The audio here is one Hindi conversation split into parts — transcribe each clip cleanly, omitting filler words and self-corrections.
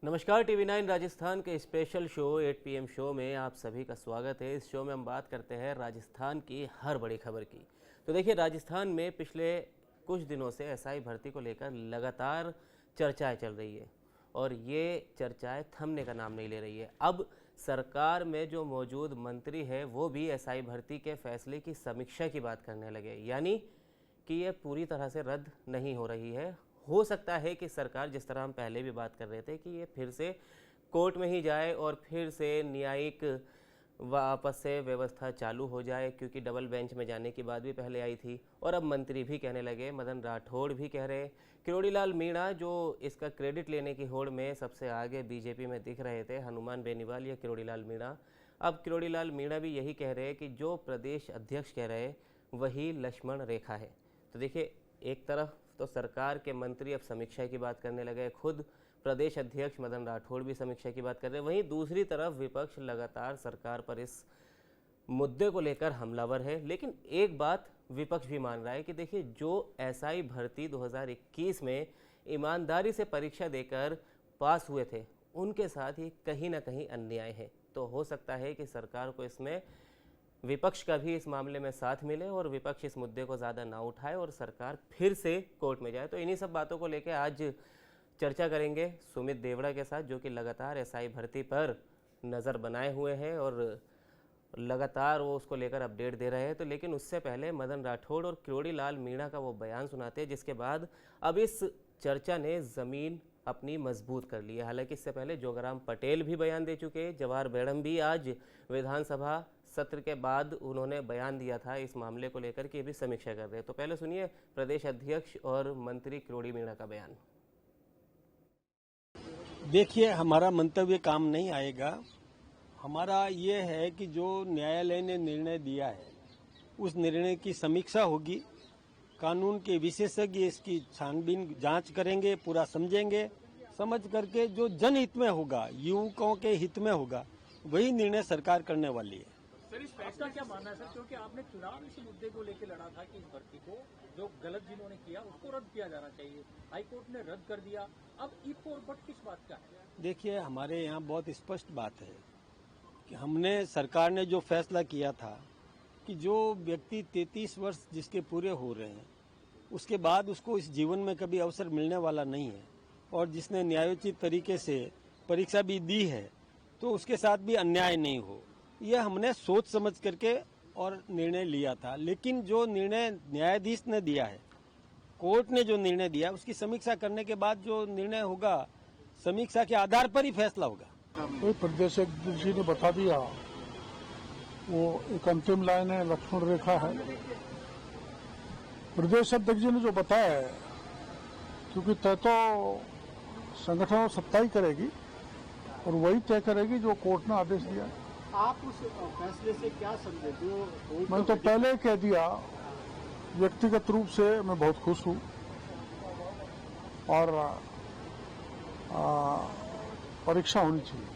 नमस्कार, टीवी 9 राजस्थान के स्पेशल शो 8 PM शो में आप सभी का स्वागत है। इस शो में हम बात करते हैं राजस्थान की हर बड़ी खबर की। तो देखिए, राजस्थान में पिछले कुछ दिनों से एसआई भर्ती को लेकर लगातार चर्चाएं चल रही है और ये चर्चाएं थमने का नाम नहीं ले रही है। अब सरकार में जो मौजूद मंत्री है वो भी एसआई भर्ती के फैसले की समीक्षा की बात करने लगे, यानी कि ये पूरी तरह से रद्द नहीं हो रही है। हो सकता है कि सरकार, जिस तरह हम पहले भी बात कर रहे थे, कि ये फिर से कोर्ट में ही जाए और फिर से न्यायिक वापस से व्यवस्था चालू हो जाए, क्योंकि डबल बेंच में जाने की बात भी पहले आई थी। और अब मंत्री भी कहने लगे, मदन राठौड़ भी कह रहे, किरोड़ी लाल मीणा जो इसका क्रेडिट लेने की होड़ में सबसे आगे बीजेपी में दिख रहे थे, हनुमान बेनीवाल या किरोड़ी लाल मीणा, अब किरोड़ी लाल मीणा भी यही कह रहे हैं कि जो प्रदेश अध्यक्ष कह रहे वही लक्ष्मण रेखा है। तो देखिए, एक तरफ तो सरकार के मंत्री अब समीक्षा की बात करने लगे, खुद प्रदेश अध्यक्ष मदन राठौड़ भी समीक्षा की बात कर रहे हैं, वहीं दूसरी तरफ विपक्ष लगातार सरकार पर इस मुद्दे को लेकर हमलावर है। लेकिन एक बात विपक्ष भी मान रहा है कि देखिए, जो एसआई भर्ती 2021 में ईमानदारी से परीक्षा देकर पास हुए थे, उनके साथ ही कहीं ना कहीं अन्याय है। तो हो सकता है कि सरकार को इसमें, विपक्ष का भी इस मामले में साथ मिले और विपक्ष इस मुद्दे को ज़्यादा ना उठाए और सरकार फिर से कोर्ट में जाए। तो इन्हीं सब बातों को लेकर आज चर्चा करेंगे सुमित देवड़ा के साथ, जो कि लगातार एसआई भर्ती पर नज़र बनाए हुए हैं और लगातार वो उसको लेकर अपडेट दे रहे हैं। तो लेकिन उससे पहले मदन राठौड़ और किरोड़ी लाल मीणा का वो बयान सुनाते हैं, जिसके बाद अब इस चर्चा ने ज़मीन अपनी मजबूत कर ली है। हालांकि इससे पहले जोगाराम पटेल भी बयान दे चुके हैं, जवाहर बेड़म भी आज विधानसभा सत्र के बाद उन्होंने बयान दिया था इस मामले को लेकर कि ये भी समीक्षा कर रहे हैं। तो पहले सुनिए प्रदेश अध्यक्ष और मंत्री किरोड़ी मीणा का बयान। देखिए, हमारा मंतव्य काम नहीं आएगा। हमारा ये है कि जो न्यायालय ने निर्णय दिया है उस निर्णय की समीक्षा होगी, कानून के विशेषज्ञ इसकी छानबीन जांच करेंगे, पूरा समझेंगे, समझ करके जो जनहित में होगा, युवकों के हित में होगा, वही निर्णय सरकार करने वाली है। सर, इस फैसला क्या मानना है सर, क्योंकि आपने चुनाव इस मुद्दे को लेकर लड़ा था कि इस भर्ती को जो गलत जिन्होंने किया उसको रद्द किया जाना चाहिए, हाई कोर्ट ने रद्द कर दिया। अब इफ और बट किस बात का है? देखिए, हमारे यहाँ बहुत स्पष्ट बात है कि हमने, सरकार ने जो फैसला किया था कि जो व्यक्ति 33 वर्ष जिसके पूरे हो रहे हैं उसके बाद उसको इस जीवन में कभी अवसर मिलने वाला नहीं है, और जिसने न्यायोचित तरीके से परीक्षा भी दी है तो उसके साथ भी अन्याय नहीं हो, यह हमने सोच समझ करके और निर्णय लिया था। लेकिन जो निर्णय न्यायाधीश ने दिया है, कोर्ट ने जो निर्णय दिया, उसकी समीक्षा करने के बाद जो निर्णय होगा, समीक्षा के आधार पर ही फैसला होगा। तो प्रदेश अध्यक्ष जी ने बता दिया, वो एक अंतिम लाइन है, लक्ष्मण रेखा है। प्रदेश अध्यक्ष जी ने जो बताया है, क्योंकि तय तो संगठन और सत्ता ही करेगी और वही तय करेगी जो कोर्ट ने आदेश दिया। आप उस फैसले से क्या समझे? जो मैंने तो पहले ही कह दिया, व्यक्तिगत रूप से मैं बहुत खुश हूँ और परीक्षा होनी चाहिए,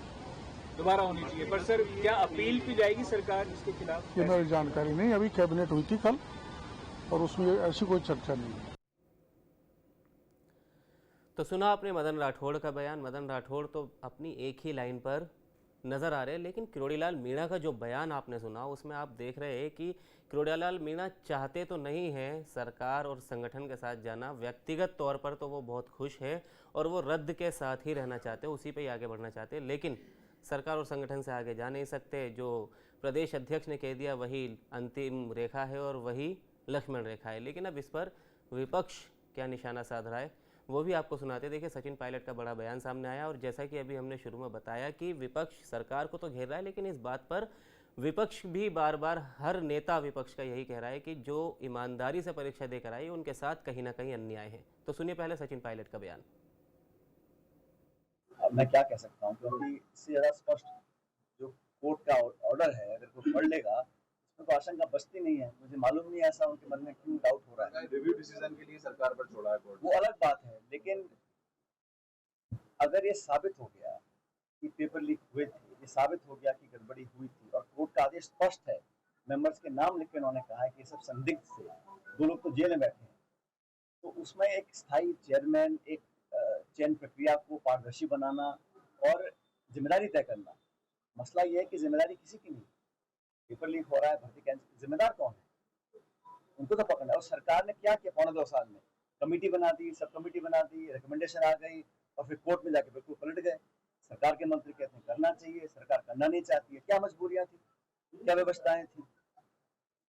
दोबारा होनी चाहिए। पर सर, क्या अपील की जाएगी सरकार इसके खिलाफ? ये मेरी जानकारी नहीं। अभी कैबिनेट हुई थी कल और उसमें ऐसी कोई चर्चा नहीं है। तो सुना आपने मदन राठौड़ का बयान। मदन राठौड़ तो अपनी एक ही लाइन पर नज़र आ रहे हैं, लेकिन किरोड़ी लाल मीणा का जो बयान आपने सुना, उसमें आप देख रहे हैं कि किरोड़ी लाल मीणा चाहते तो नहीं हैं सरकार और संगठन के साथ जाना, व्यक्तिगत तौर पर तो वो बहुत खुश है और वो रद्द के साथ ही रहना चाहते हैं, उसी पे ही आगे बढ़ना चाहते हैं, लेकिन सरकार और संगठन से आगे जा नहीं सकते। जो प्रदेश अध्यक्ष ने कह दिया वही अंतिम रेखा है और वही लक्ष्मण रेखा है। लेकिन अब इस पर विपक्ष क्या निशाना साध रहा है वो भी आपको सुनाते। देखिए, सचिन पायलट का बड़ा बयान सामने आया और जैसा कि अभी हमने शुरू में बताया कि विपक्ष सरकार को तो घेर रहा है, लेकिन इस बात पर विपक्ष भी बार बार, हर नेता विपक्ष का यही कह रहा है कि जो ईमानदारी से परीक्षा देकर आई उनके साथ कहीं ना कहीं अन्याय है। तो सुनिए पहले सचिन पायलट का बयान। अब मैं क्या कह सकता हूँ, क्योंकि इससे ज़्यादा स्पष्ट जो कोर्ट का ऑर्डर है, अगर कोई पढ़ लेगा उसमें तो आशंका बचती नहीं है। मुझे मालूम नहीं ऐसा उनके मन में क्यों डाउट हो रहा है। रिव्यू डिसीजन के लिए सरकार पर छोड़ा है कोर्ट, वो अलग बात है, लेकिन अगर ये साबित हो गया कि पेपर लीक हुए थे, ये साबित हो गया कि गड़बड़ी हुई थी और कोर्ट का आदेश स्पष्ट है, मेंबर्स के नाम लिख के उन्होंने कहा है कि ये सब संदिग्ध थे, 2 लोग तो जेल में बैठे हैं, तो उसमें एक स्थायी चेयरमैन, एक चयन प्रक्रिया को पारदर्शी बनाना, और जिम्मेदारी तय करना। मसला ये है कि जिम्मेदारी किसी की नहीं, पेपर लीक हो रहा है, भर्ती कैंसिल, जिम्मेदार कौन है? उनको तो पकड़ना है। और सरकार ने क्या किया पौने 2 साल में? कमेटी बना दी, सब कमेटी बना दी, रिकमेंडेशन आ गई और फिर कोर्ट में जाके बिल्कुल पलट गए। सरकार के मंत्री कहते हैं करना चाहिए, सरकार करना नहीं चाहती है। क्या मजबूरियां थी, क्या व्यवस्थाएं थी?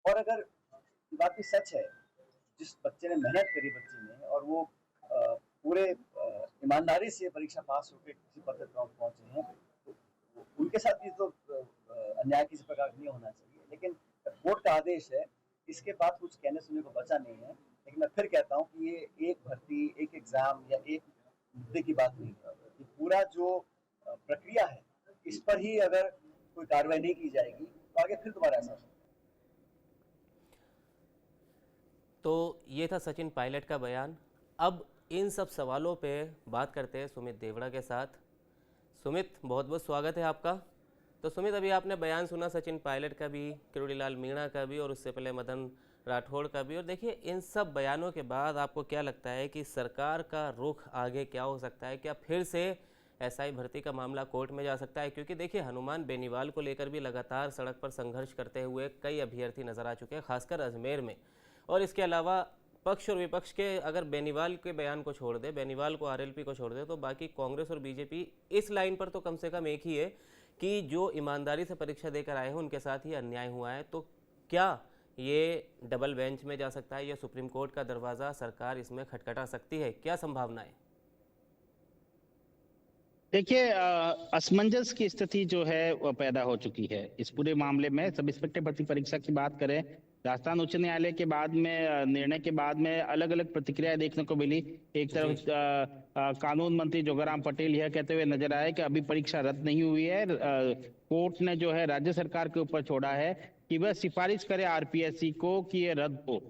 और अगर ये बात भी सच है, जिस बच्चे ने मेहनत करी बच्ची ने और वो पूरे ईमानदारी से परीक्षा पास होकर किसी पद तक पहुंचे हैं, तो उनके साथ भी तो अन्याय किसी प्रकार नहीं होना चाहिए। लेकिन कोर्ट का आदेश है, इसके बाद कुछ कहने सुनने को बचा नहीं है। लेकिन मैं फिर कहता हूँ कि ये एक भर्ती, एक एग्जाम या एक मुद्दे की बात नहीं है। ये पूरा जो प्रक्रिया है, इस पर ही अगर कोई कार्रवाई नहीं की जाएगी तो आगे फिर दोबारा ऐसा हो। तो ये था सचिन पायलट का बयान। अब इन सब सवालों पे बात करते हैं सुमित देवड़ा के साथ। सुमित, बहुत बहुत स्वागत है आपका। तो सुमित, अभी आपने बयान सुना सचिन पायलट का भी, किरोड़ीलाल मीणा का भी और उससे पहले मदन राठौड़ का भी। और देखिए, इन सब बयानों के बाद आपको क्या लगता है कि सरकार का रुख आगे क्या हो सकता है? क्या फिर से एसआई भर्ती का मामला कोर्ट में जा सकता है? क्योंकि देखिए, हनुमान बेनीवाल को लेकर भी लगातार सड़क पर संघर्ष करते हुए कई अभ्यर्थी नजर आ चुके हैं, खासकर अजमेर में। और इसके अलावा पक्ष और विपक्ष के, अगर बेनीवाल के बयान को छोड़ दे, बेनीवाल को, आरएलपी को छोड़ दे, तो बाकी कांग्रेस और बीजेपी इस लाइन पर तो कम से कम एक ही है कि जो ईमानदारी से परीक्षा देकर आए हैं उनके साथ ही अन्याय हुआ है। तो क्या ये डबल बेंच में जा सकता है या सुप्रीम कोर्ट का दरवाज़ा सरकार इसमें खटखटा सकती है? क्या संभावनाएं? देखिए, असमंजस की स्थिति जो है वो पैदा हो चुकी है इस पूरे मामले में। सब इंस्पेक्टर भर्ती परीक्षा की बात करें, राजस्थान उच्च न्यायालय के बाद में निर्णय के बाद में अलग अलग प्रतिक्रियाएं देखने को मिली। एक तरफ कानून मंत्री जोगाराम पटेल यह कहते हुए नजर आए कि अभी परीक्षा रद्द नहीं हुई है। कोर्ट ने जो है राज्य सरकार के ऊपर छोड़ा है कि वह सिफारिश करे आरपीएससी को कि यह रद्द हो।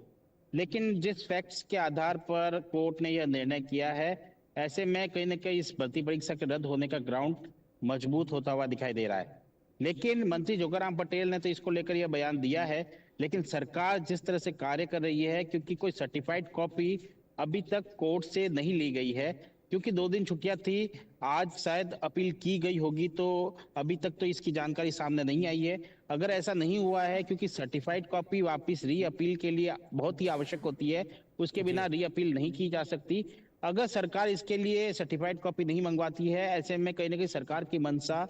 लेकिन जिस फैक्ट्स के आधार पर कोर्ट ने यह निर्णय किया है, ऐसे में कहीं ना कहीं इस भर्ती परीक्षा के रद्द होने का ग्राउंड मजबूत होता हुआ दिखाई दे रहा है। लेकिन मंत्री जोगाराम पटेल ने तो इसको लेकर यह बयान दिया है, लेकिन सरकार जिस तरह से कार्य कर रही है, क्योंकि कोई सर्टिफाइड कॉपी अभी तक कोर्ट से नहीं ली गई है, क्योंकि 2 दिन छुट्टियां थी, आज शायद अपील की गई होगी, तो अभी तक तो इसकी जानकारी सामने नहीं आई है। अगर ऐसा नहीं हुआ है, क्योंकि सर्टिफाइड कॉपी वापस री अपील के लिए बहुत ही आवश्यक होती है, उसके बिना री अपील नहीं की जा सकती। अगर सरकार इसके लिए सर्टिफाइड कॉपी नहीं मंगवाती है, ऐसे में कहीं ना कहीं सरकार की मंशा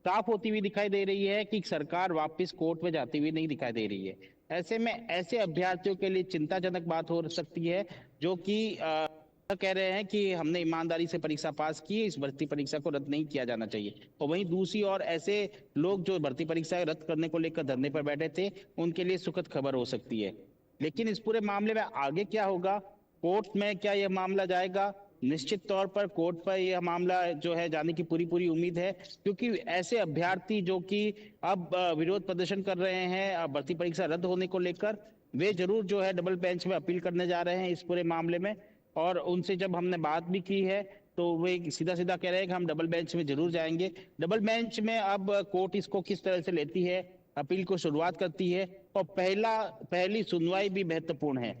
साफ होती हुई दिखाई दे रही है कि सरकार वापस कोर्ट में जाती हुई नहीं दिखाई दे रही है। ऐसे में ऐसे अभ्यर्थियों के लिए चिंताजनक बात हो सकती है, जो कि कह रहे हैं कि हमने ईमानदारी से परीक्षा पास की, इस भर्ती परीक्षा को रद्द नहीं किया जाना चाहिए। और वहीं दूसरी ओर ऐसे लोग जो भर्ती परीक्षा रद्द करने को लेकर धरने पर बैठे थे, उनके लिए सुखद खबर हो सकती है। लेकिन इस पूरे मामले में आगे क्या होगा, कोर्ट में क्या यह मामला जाएगा? निश्चित तौर पर कोर्ट पर यह मामला जो है जाने की पूरी पूरी उम्मीद है, क्योंकि ऐसे अभ्यर्थी जो कि अब विरोध प्रदर्शन कर रहे हैं भर्ती परीक्षा रद्द होने को लेकर, वे जरूर जो है डबल बेंच में अपील करने जा रहे हैं इस पूरे मामले में। और उनसे जब हमने बात भी की है, तो वे सीधा सीधा कह रहे हैं कि हम डबल बेंच में जरूर जाएंगे। डबल बेंच में अब कोर्ट इसको किस तरह से लेती है, अपील को शुरुआत करती है, और पहली सुनवाई भी महत्वपूर्ण है।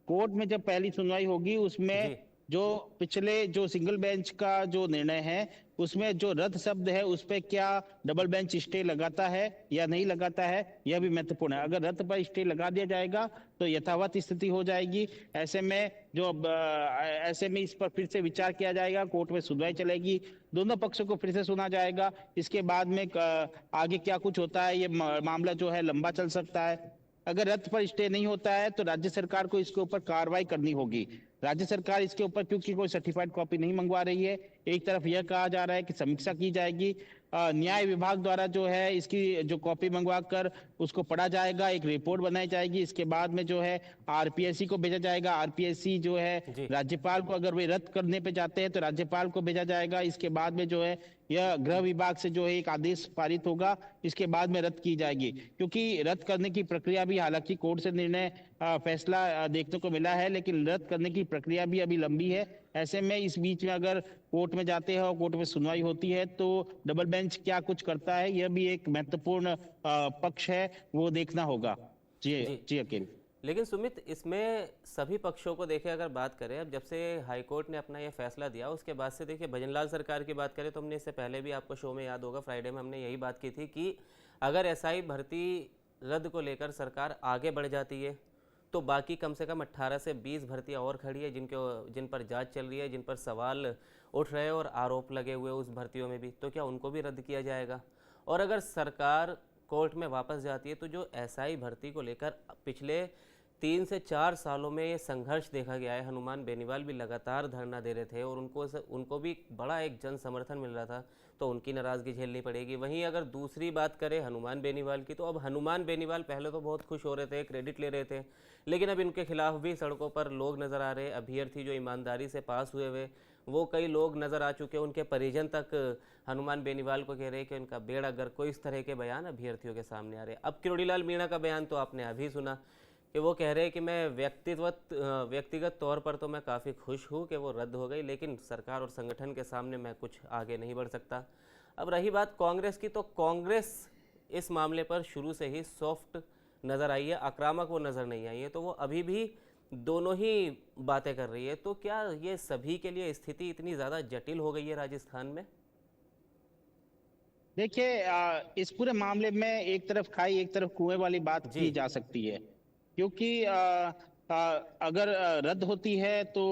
कोर्ट में जब पहली सुनवाई होगी, उसमें जो पिछले जो सिंगल बेंच का जो निर्णय है, उसमें जो रद्द शब्द है उस पे क्या डबल बेंच स्टे लगाता है या नहीं लगाता है, यह भी महत्वपूर्ण है। अगर रद्द पर स्टे लगा दिया जाएगा तो यथावत स्थिति हो जाएगी। ऐसे में इस पर फिर से विचार किया जाएगा, कोर्ट में सुनवाई चलेगी, दोनों पक्षों को फिर से सुना जाएगा। इसके बाद में आगे क्या कुछ होता है, ये मामला जो है लंबा चल सकता है। अगर रद्द पर स्टे नहीं होता है तो राज्य सरकार को इसके ऊपर कार्रवाई करनी होगी। राज्य सरकार इसके ऊपर क्योंकि कोई सर्टिफाइड कॉपी नहीं मंगवा रही है, एक तरफ यह कहा जा रहा है कि समीक्षा की जाएगी, न्याय विभाग द्वारा जो है इसकी जो कॉपी मंगवा कर उसको पढ़ा जाएगा, एक रिपोर्ट बनाई जाएगी, इसके बाद में जो है आरपीएससी को भेजा जाएगा। आरपीएससी जो है राज्यपाल को, अगर वे रद्द करने पे जाते हैं तो राज्यपाल को भेजा जाएगा। इसके बाद में जो है यह गृह विभाग से जो है एक आदेश पारित होगा, इसके बाद में रद्द की जाएगी। क्योंकि रद्द करने की प्रक्रिया भी, हालांकि कोर्ट से निर्णय फैसला देखने को मिला है, लेकिन रद्द करने की प्रक्रिया भी अभी लंबी है। ऐसे में इस बीच में अगर कोर्ट में जाते हैं और कोर्ट में सुनवाई होती है, तो डबल बेंच क्या कुछ करता है, यह भी एक महत्वपूर्ण पक्ष है, वो देखना होगा। जी अकेल। लेकिन सुमित, इसमें सभी पक्षों को देखें, अगर बात करें, अब जब से हाईकोर्ट ने अपना ये फैसला दिया उसके बाद से देखिए, भजनलाल सरकार की बात करें तो हमने इससे पहले भी, आपको शो में याद होगा, फ्राइडे में हमने यही बात की थी कि अगर एसआई भर्ती रद्द को लेकर सरकार आगे बढ़ जाती है तो बाकी कम से कम 18 से 20 भर्तियां और खड़ी है जिन पर जांच चल रही है, जिन पर सवाल उठ रहे हैं और आरोप लगे हुए उस भर्तियों में भी, तो क्या उनको भी रद्द किया जाएगा? और अगर सरकार कोर्ट में वापस जाती है तो जो एसआई भर्ती को लेकर पिछले 3 से 4 सालों में ये संघर्ष देखा गया है, हनुमान बेनीवाल भी लगातार धरना दे रहे थे और उनको भी बड़ा एक जन समर्थन मिल रहा था, तो उनकी नाराज़गी झेलनी पड़ेगी। वहीं अगर दूसरी बात करें हनुमान बेनीवाल की, तो अब हनुमान बेनीवाल पहले तो बहुत खुश हो रहे थे, क्रेडिट ले रहे थे, लेकिन अब इनके खिलाफ भी सड़कों पर लोग नज़र आ रहे हैं। अभ्यर्थी जो ईमानदारी से पास हुए वो कई लोग नज़र आ चुके हैं, उनके परिजन तक हनुमान बेनीवाल को कह रहे हैं कि उनका बेड़ा गर्क, कोई इस तरह के बयान अभ्यर्थियों के सामने आ रहे हैं। अब किरोड़ीलाल मीणा का बयान तो आपने अभी सुना कि वो कह रहे हैं कि मैं व्यक्तिगत तौर पर तो मैं काफ़ी खुश हूँ कि वो रद्द हो गई, लेकिन सरकार और संगठन के सामने मैं कुछ आगे नहीं बढ़ सकता। अब रही बात कांग्रेस की, तो कांग्रेस इस मामले पर शुरू से ही सॉफ्ट नज़र आई है, आक्रामक वो नज़र नहीं आई है, तो वो अभी भी दोनों ही बातें कर रही है। तो क्या ये सभी के लिए स्थिति इतनी ज़्यादा जटिल हो गई है राजस्थान में? देखिए, इस पूरे मामले में एक तरफ खाई एक तरफ कुएं वाली बात जी। की जा सकती है, क्योंकि अगर रद्द होती है तो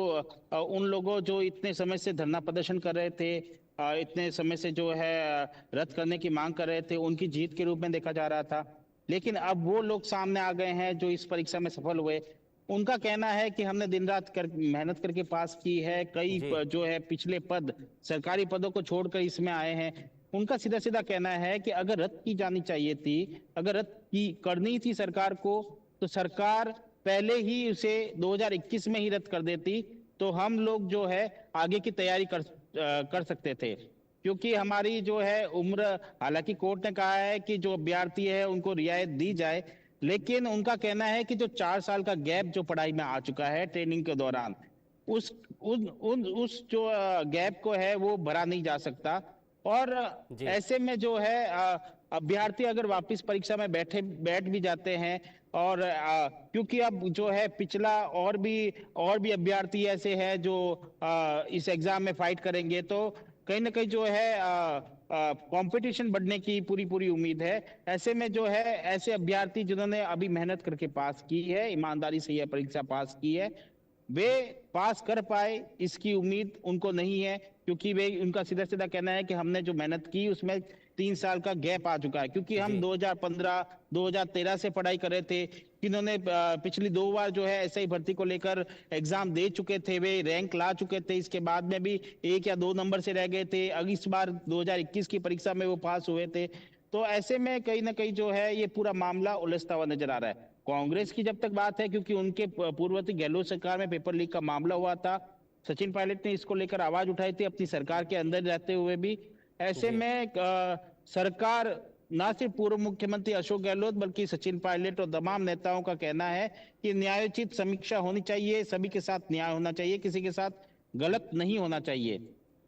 उन लोगों जो इतने समय से धरना प्रदर्शन कर रहे थे, इतने समय से जो है रद्द करने की मांग कर रहे थे, उनकी जीत के रूप में देखा जा रहा था। लेकिन अब वो लोग सामने आ गए हैं जो इस परीक्षा में सफल हुए। उनका कहना है कि हमने दिन रात मेहनत करके पास की है, कई जी। जो है पिछले पद, सरकारी पदों को छोड़कर इसमें आए हैं। उनका सीधा सीधा कहना है कि अगर रद्द की जानी चाहिए थी, अगर रद्द की करनी थी सरकार को, तो सरकार पहले ही उसे 2021 में ही रद्द कर देती, तो हम लोग जो है आगे की तैयारी कर सकते थे। क्योंकि हमारी जो है उम्र, हालांकि कोर्ट ने कहा है कि जो अभ्यर्थी है उनको रियायत दी जाए, लेकिन उनका कहना है कि जो 4 साल का गैप जो पढ़ाई में आ चुका है ट्रेनिंग के दौरान, उस जो गैप को है वो भरा नहीं जा सकता। और जी। ऐसे में जो है अभ्यर्थी अगर वापस परीक्षा में बैठ भी जाते हैं, और क्योंककि अब जो है पिछला और भी अभ्यर्थी ऐसे हैं जो इस एग्जाम में फाइट करेंगे, तो कहीं ना कहीं जो है कंपटीशन बढ़ने की पूरी उम्मीद है। ऐसे में जो है ऐसे अभ्यर्थी जिन्होंने अभी मेहनत करके पास की है, ईमानदारी से यह परीक्षा पास की है, वे पास कर पाए इसकी उम्मीद उनको नहीं है, क्योंकि वे, उनका सीधा सीधा कहना है कि हमने जो मेहनत की उसमें 3 साल का गैप आ चुका है। क्योंकि हम जी। 2015 2013 से पढ़ाई कर रहे थे, जिन्होंने पिछली 2 बार जो है ऐसे ही भर्ती को लेकर एग्जाम दे चुके थे, वे रैंक ला चुके थे, इसके बाद में भी 1 या 2 नंबर से रह गए थे, अगली इस बार 2021 की परीक्षा में वो पास हुए थे। तो ऐसे में कहीं ना कहीं जो है ये पूरा मामला उलझता हुआ नजर आ रहा है। कांग्रेस की जब तक बात है, क्योंकि उनके पूर्ववर्ती गहलोत सरकार में पेपर लीक का मामला हुआ था, सचिन पायलट ने इसको लेकर आवाज उठाई थी अपनी सरकार के अंदर रहते हुए भी। ऐसे जी। में सरकार, ना सिर्फ पूर्व मुख्यमंत्री अशोक गहलोत बल्कि सचिन पायलट और तमाम नेताओं का कहना है कि न्यायोचित समीक्षा होनी चाहिए, सभी के साथ न्याय होना चाहिए, किसी के साथ गलत नहीं होना चाहिए।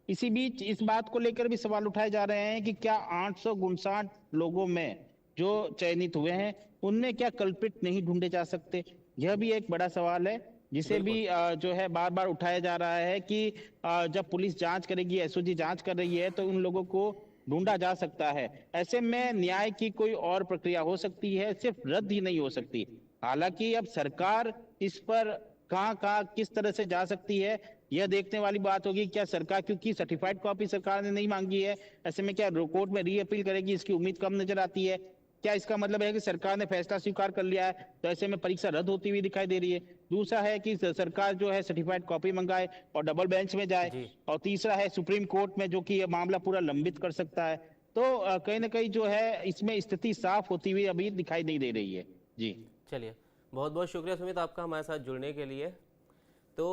इसी बीच इस बात को लेकर भी सवाल उठाए जा रहे हैं कि क्या 859 लोगों में जो चयनित हुए हैं उनमें क्या कल्पित नहीं ढूंढे जा सकते? यह भी एक बड़ा सवाल है, जिसे भी जो है बार बार उठाया जा रहा है कि जब पुलिस जांच करेगी, एसओजी जांच कर रही है, तो उन लोगों को ढूंढा जा सकता है। ऐसे में न्याय की कोई और प्रक्रिया हो सकती है, सिर्फ रद्द ही नहीं हो सकती। हालांकि अब सरकार इस पर कहां किस तरह से जा सकती है, यह देखने वाली बात होगी। क्या सरकार, क्योंकि सर्टिफाइड कॉपी सरकार ने नहीं मांगी है, ऐसे में क्या कोर्ट में री अपील करेगी, इसकी उम्मीद कम नजर आती है। क्या इसका मतलब है कि सरकार ने फैसला स्वीकार कर लिया है, तो ऐसे में परीक्षा रद्द होती हुई दिखाई दे रही है? दूसरा है कि सरकार जो है सर्टिफाइड कॉपी मंगाए और डबल बेंच में जाए, जी। और तीसरा है सुप्रीम कोर्ट में, जो कि यह मामला पूरा लंबित कर सकता है। तो कहीं ना कहीं जो है इसमें स्थिति साफ होती हुई अभी दिखाई नहीं दे रही है। जी चलिए, बहुत बहुत शुक्रिया सुमित आपका हमारे साथ जुड़ने के लिए। तो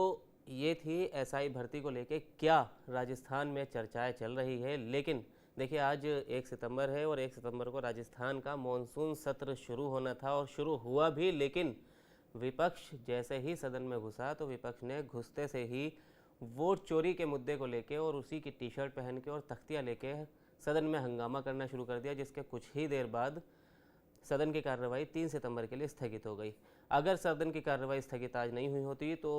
ये थी एसआई भर्ती को लेके क्या राजस्थान में चर्चाएं चल रही है। लेकिन देखिए, आज 1 सितंबर है और 1 सितंबर को राजस्थान का मॉनसून सत्र शुरू होना था और शुरू हुआ भी, लेकिन विपक्ष जैसे ही सदन में घुसा तो विपक्ष ने घुसते से ही वोट चोरी के मुद्दे को लेके और उसी की टी शर्ट पहन के और तख्तियाँ लेके सदन में हंगामा करना शुरू कर दिया, जिसके कुछ ही देर बाद सदन की कार्रवाई 3 सितंबर के लिए स्थगित हो गई। अगर सदन की कार्रवाई स्थगित आज नहीं हुई होती तो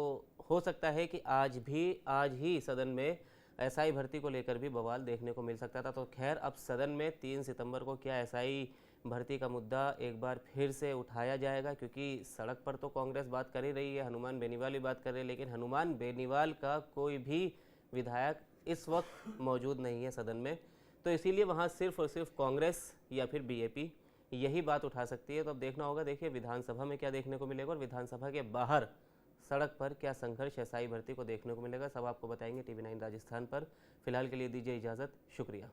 हो सकता है कि आज ही सदन में एसआई भर्ती को लेकर भी बवाल देखने को मिल सकता था। तो खैर, अब सदन में 3 सितंबर को क्या एसआई भर्ती का मुद्दा एक बार फिर से उठाया जाएगा, क्योंकि सड़क पर तो कांग्रेस बात कर ही रही है, हनुमान बेनीवाल भी बात कर रहे हैं, लेकिन हनुमान बेनीवाल का कोई भी विधायक इस वक्त मौजूद नहीं है सदन में। तो इसीलिए वहाँ सिर्फ और सिर्फ कांग्रेस या फिर बीएपी यही बात उठा सकती है। तो अब देखना होगा, देखिए विधानसभा में क्या देखने को मिलेगा और विधानसभा के बाहर सड़क पर क्या संघर्ष एसआई भर्ती को देखने को मिलेगा, सब आपको बताएंगे टीवी 9 राजस्थान पर। फिलहाल के लिए दीजिए इजाज़त, शुक्रिया।